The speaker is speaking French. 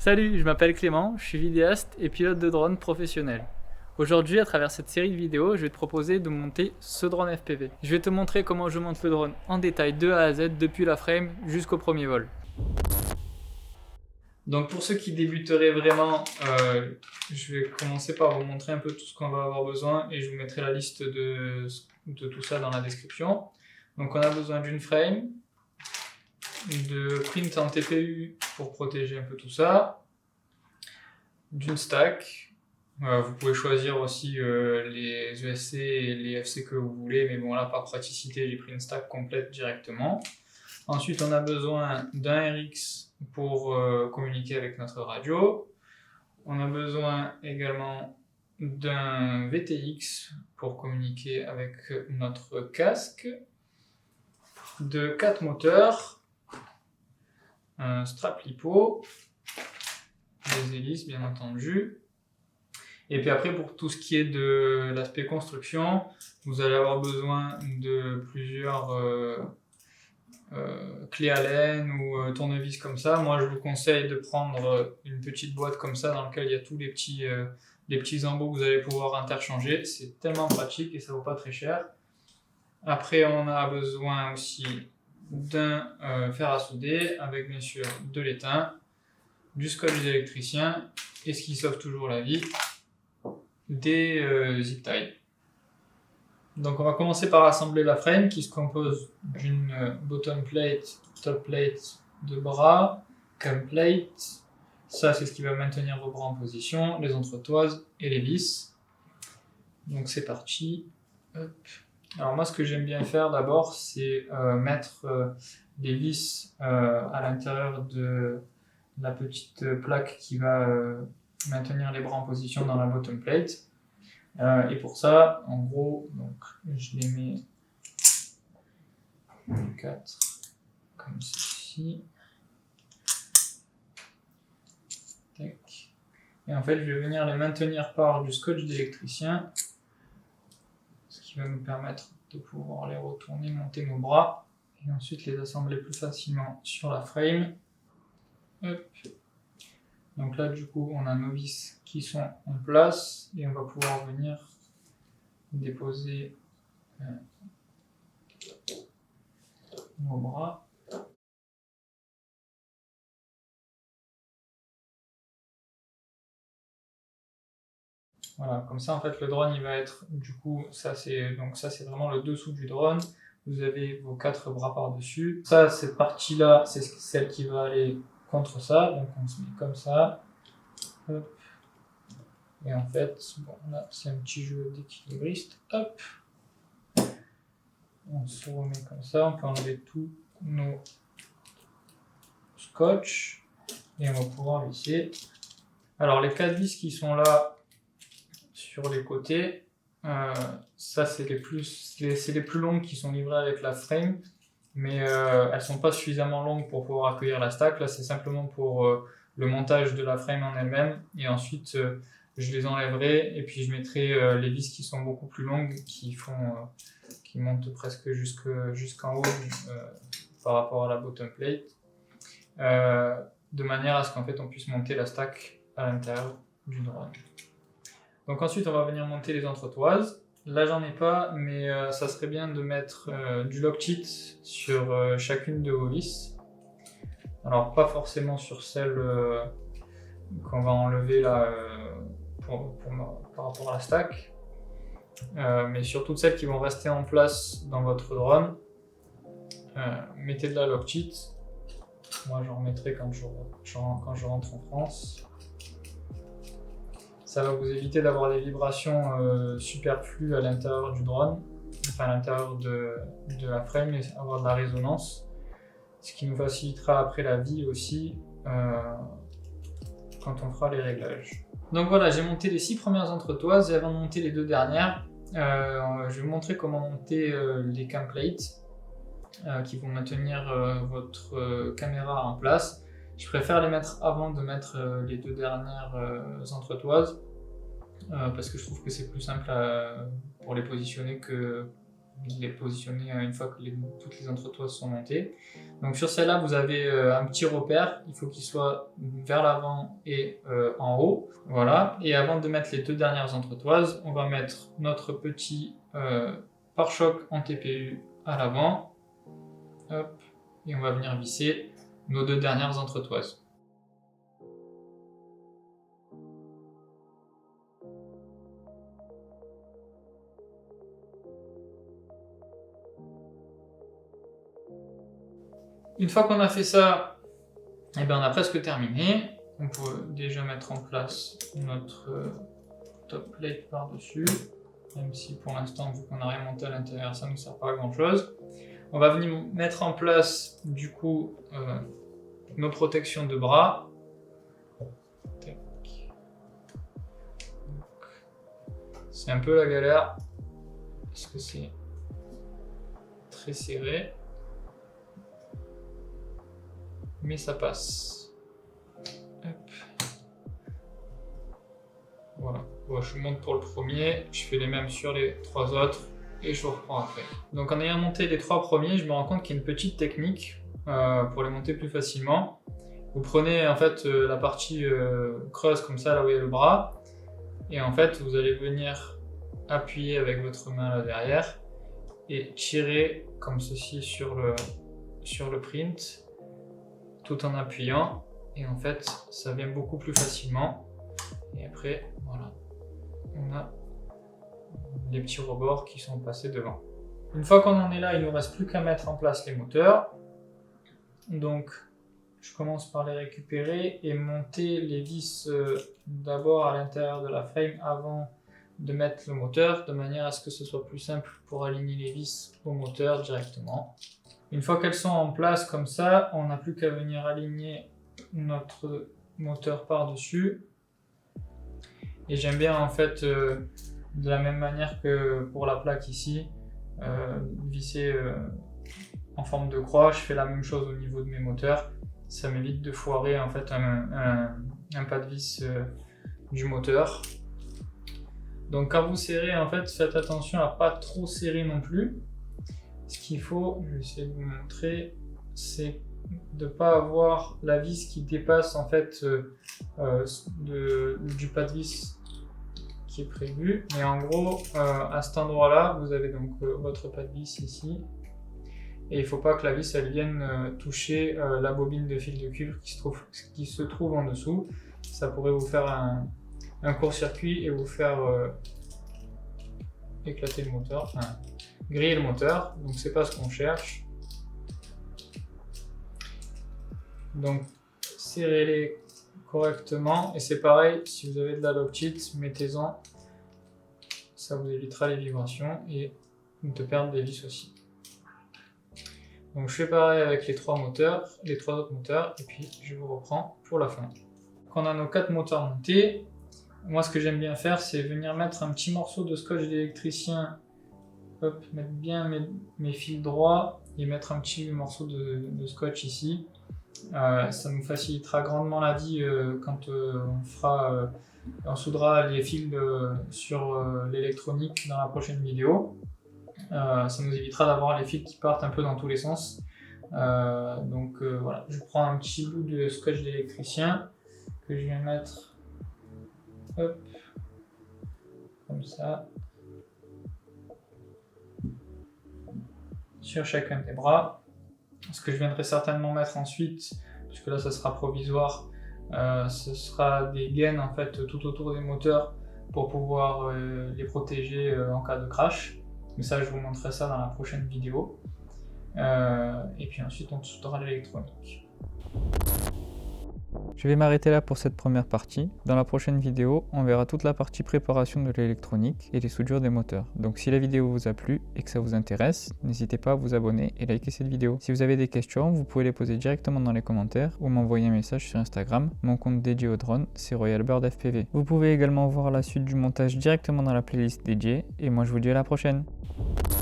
Salut, je m'appelle Clément, je suis vidéaste et pilote de drone professionnel. Aujourd'hui, à travers cette série de vidéos, je vais te proposer de monter ce drone FPV. Je vais te montrer comment je monte le drone en détail de A à Z, depuis la frame jusqu'au premier vol. Donc pour ceux qui débuteraient vraiment, je vais commencer par vous montrer un peu tout ce qu'on va avoir besoin et je vous mettrai la liste de tout ça dans la description. Donc on a besoin d'une frame, de print en TPU pour protéger un peu tout ça, d'une stack. Vous pouvez choisir aussi les ESC et les FC que vous voulez, mais bon là par praticité j'ai pris une stack complète directement. Ensuite on a besoin d'un RX pour communiquer avec notre radio. On a besoin également d'un VTX pour communiquer avec notre casque, de 4 moteurs, un strap lipo, des hélices bien entendu. Et puis après, pour tout ce qui est de l'aspect construction, vous allez avoir besoin de plusieurs clés Allen ou tournevis comme ça. Moi, je vous conseille de prendre une petite boîte comme ça dans laquelle il y a tous les petits embouts que vous allez pouvoir interchanger. C'est tellement pratique et ça vaut pas très cher. Après, on a besoin aussi d'un fer à souder avec bien sûr de l'étain, du scotch d'électricien et ce qui sauve toujours la vie, des zip ties. Donc on va commencer par assembler la frame qui se compose d'une bottom plate, top plate, de bras, cam plate. Ça c'est ce qui va maintenir vos bras en position, les entretoises et les vis. Donc c'est parti. Hop. Alors moi ce que j'aime bien faire d'abord c'est mettre les vis à l'intérieur de la petite plaque qui va maintenir les bras en position dans la bottom plate. Et pour ça, en gros, donc, je les mets 4 comme ceci. Tac. Et en fait, je vais venir les maintenir par du scotch d'électricien, ce qui va nous permettre de pouvoir les retourner, monter nos bras, et ensuite les assembler plus facilement sur la frame. Hop. Donc là, du coup, on a nos vis qui sont en place et on va pouvoir venir déposer nos bras. Voilà, comme ça, en fait, le drone, il va être, du coup, ça c'est vraiment le dessous du drone. Vous avez vos 4 bras par-dessus. Ça, cette partie-là, c'est celle qui va aller contre ça, donc on se met comme ça. Hop. Et en fait, bon, là c'est un petit jeu d'équilibriste. Hop. On se remet comme ça, on peut enlever tous nos scotch et on va pouvoir visser. Alors les 4 vis qui sont là sur les côtés, ça c'est les plus longues qui sont livrées avec la frame. Mais elles sont pas suffisamment longues pour pouvoir accueillir la stack. Là c'est simplement pour le montage de la frame en elle-même, et ensuite je les enlèverai et puis je mettrai les vis qui sont beaucoup plus longues, qui montent presque jusqu'en haut par rapport à la bottom plate, de manière à ce qu'en fait on puisse monter la stack à l'intérieur du drone. Donc ensuite on va venir monter les entretoises. Là j'en ai pas, mais ça serait bien de mettre du Loctite sur chacune de vos vis. Alors pas forcément sur celle qu'on va enlever là par rapport à la stack, mais sur toutes celles qui vont rester en place dans votre drone. Mettez de la Loctite. Moi j'en remettrai quand je rentre en France. Ça va vous éviter d'avoir des vibrations superflues à l'intérieur du drone, enfin à l'intérieur de la frame, et avoir de la résonance, ce qui nous facilitera après la vie aussi quand on fera les réglages. Donc voilà, j'ai monté les 6 premières entretoises et avant de monter les 2 dernières, je vais vous montrer comment monter les cam plates qui vont maintenir votre caméra en place. Je préfère les mettre avant de mettre les 2 dernières entretoises parce que je trouve que c'est plus simple pour les positionner que les positionner une fois que toutes les entretoises sont montées. Donc sur celle-là, vous avez un petit repère, il faut qu'il soit vers l'avant et en haut. Voilà, et avant de mettre les 2 dernières entretoises, on va mettre notre petit pare-choc en TPU à l'avant. Hop, et on va venir visser nos 2 dernières entretoises. Une fois qu'on a fait ça, eh ben on a presque terminé. On peut déjà mettre en place notre top plate par-dessus, même si pour l'instant, vu qu'on n'a rien monté à l'intérieur, ça ne nous sert pas à grand chose. On va venir mettre en place du coup nos protections de bras. C'est un peu la galère parce que c'est très serré. Mais ça passe. Hop. Voilà. Bon, je monte pour le premier, je fais les mêmes sur les 3 autres et je reprends après. Donc en ayant monté les 3 premiers, je me rends compte qu'il y a une petite technique pour les monter plus facilement. Vous prenez en fait la partie creuse comme ça, là où il y a le bras, et en fait vous allez venir appuyer avec votre main là derrière et tirer comme ceci sur le print, tout en appuyant, et en fait ça vient beaucoup plus facilement. Et après voilà, on a les petits rebords qui sont passés devant. Une fois qu'on en est là, il ne nous reste plus qu'à mettre en place les moteurs. Donc je commence par les récupérer et monter les vis d'abord à l'intérieur de la frame avant de mettre le moteur, de manière à ce que ce soit plus simple pour aligner les vis au moteur directement. Une fois qu'elles sont en place comme ça, on n'a plus qu'à venir aligner notre moteur par-dessus. Et j'aime bien en fait, de la même manière que pour la plaque ici, visser en forme de croix. Je fais la même chose au niveau de mes moteurs. Ça m'évite de foirer en fait un pas de vis du moteur. Donc quand vous serrez, en fait, faites attention à pas trop serrer non plus. Ce qu'il faut, je vais essayer de vous montrer, c'est de ne pas avoir la vis qui dépasse en fait du pas de vis qui est prévu. Mais en gros, à cet endroit-là, vous avez donc votre pas de vis ici. Et il ne faut pas que la vis elle vienne toucher la bobine de fil de cuivre qui se trouve en dessous. Ça pourrait vous faire un court-circuit et vous faire éclater le moteur, enfin griller le moteur. Donc c'est pas ce qu'on cherche. Donc serrez-les correctement, et c'est pareil, si vous avez de la Loctite, mettez-en, ça vous évitera les vibrations et de perdre des vis aussi. Donc je fais pareil avec les 3 moteurs, les 3 autres moteurs, et puis je vous reprends pour la fin. Quand on a nos 4 moteurs montés, moi ce que j'aime bien faire, c'est venir mettre un petit morceau de scotch d'électricien, hop, mettre bien mes fils droits et mettre un petit morceau de scotch ici. Ça nous facilitera grandement la vie quand on soudera les fils sur l'électronique dans la prochaine vidéo. Ça nous évitera d'avoir les fils qui partent un peu dans tous les sens. Voilà, je prends un petit bout de scotch d'électricien que je vais mettre, hop, comme ça, sur chacun des bras. Ce que je viendrai certainement mettre ensuite, puisque là ça sera provisoire, ce sera des gaines en fait tout autour des moteurs pour pouvoir les protéger en cas de crash. Mais ça, je vous montrerai ça dans la prochaine vidéo. Et puis ensuite on soudera l'électronique. Je vais m'arrêter là pour cette première partie. Dans la prochaine vidéo, on verra toute la partie préparation de l'électronique et les soudures des moteurs. Donc si la vidéo vous a plu et que ça vous intéresse, n'hésitez pas à vous abonner et liker cette vidéo. Si vous avez des questions, vous pouvez les poser directement dans les commentaires ou m'envoyer un message sur Instagram. Mon compte dédié au drone, c'est RoyalBirdFPV. Vous pouvez également voir la suite du montage directement dans la playlist dédiée. Et moi je vous dis à la prochaine.